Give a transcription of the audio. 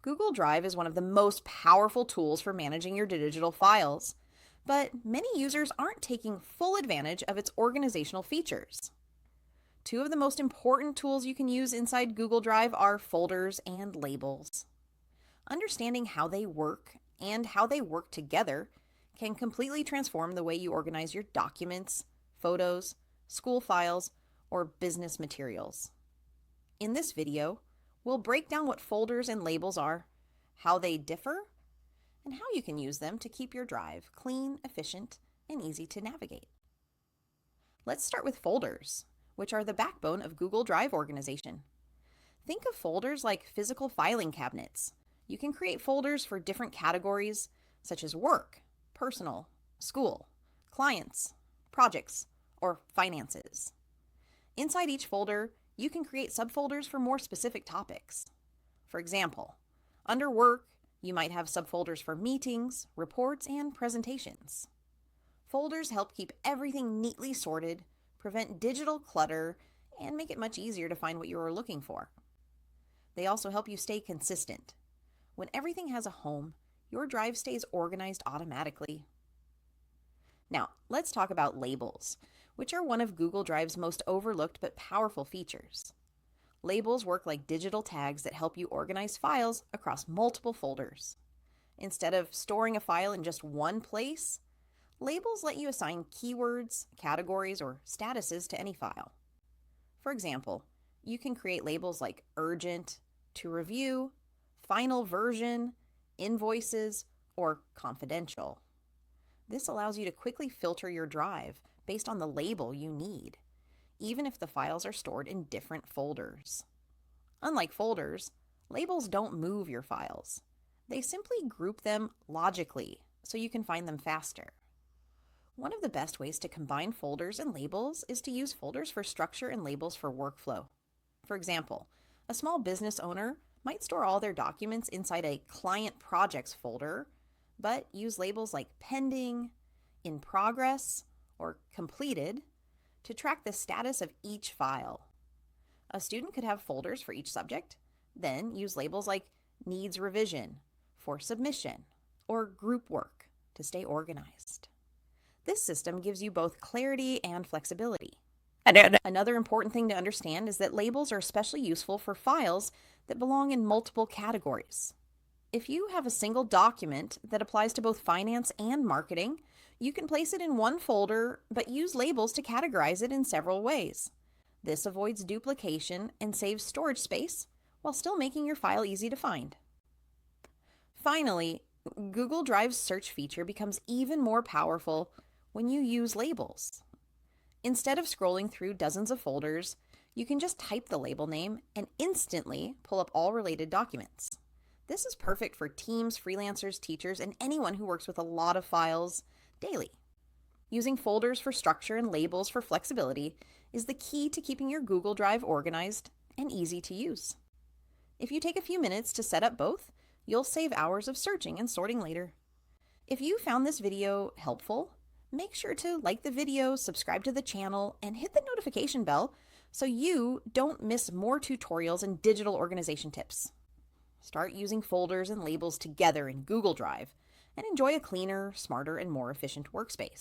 Google Drive is one of the most powerful tools for managing your digital files, but many users aren't taking full advantage of its organizational features. Two of the most important tools you can use inside Google Drive are folders and labels. Understanding how they work and how they work together can completely transform the way you organize your documents, photos, school files, or business materials. In this video, we'll break down what folders and labels are, how they differ, and how you can use them to keep your drive clean, efficient, and easy to navigate. Let's start with folders, which are the backbone of Google Drive organization. Think of folders like physical filing cabinets. You can create folders for different categories, such as work, personal, school, clients, projects, or finances. Inside each folder, you can create subfolders for more specific topics. For example, under work, you might have subfolders for meetings, reports, and presentations. Folders help keep everything neatly sorted, prevent digital clutter, and make it much easier to find what you are looking for. They also help you stay consistent. When everything has a home, your drive stays organized automatically. Now, let's talk about labels, which are one of Google Drive's most overlooked but powerful features. Labels work like digital tags that help you organize files across multiple folders. Instead of storing a file in just one place, labels let you assign keywords, categories, or statuses to any file. For example, you can create labels like urgent, to review, final version, invoices, or confidential. This allows you to quickly filter your drive based on the label you need, even if the files are stored in different folders. Unlike folders, labels don't move your files. They simply group them logically so you can find them faster. One of the best ways to combine folders and labels is to use folders for structure and labels for workflow. For example, a small business owner might store all their documents inside a client projects folder, but use labels like pending, in progress, or completed to track the status of each file. A student could have folders for each subject, then use labels like needs revision, for submission, or group work to stay organized. This system gives you both clarity and flexibility. Another important thing to understand is that labels are especially useful for files that belong in multiple categories. If you have a single document that applies to both finance and marketing, you can place it in one folder but use labels to categorize it in several ways. This avoids duplication and saves storage space while still making your file easy to find. Finally, Google Drive's search feature becomes even more powerful when you use labels. Instead of scrolling through dozens of folders, you can just type the label name and instantly pull up all related documents. This is perfect for teams, freelancers, teachers, and anyone who works with a lot of files daily. Using folders for structure and labels for flexibility is the key to keeping your Google Drive organized and easy to use. If you take a few minutes to set up both, you'll save hours of searching and sorting later. If you found this video helpful, make sure to like the video, subscribe to the channel, and hit the notification bell so you don't miss more tutorials and digital organization tips. Start using folders and labels together in Google Drive and enjoy a cleaner, smarter, and more efficient workspace.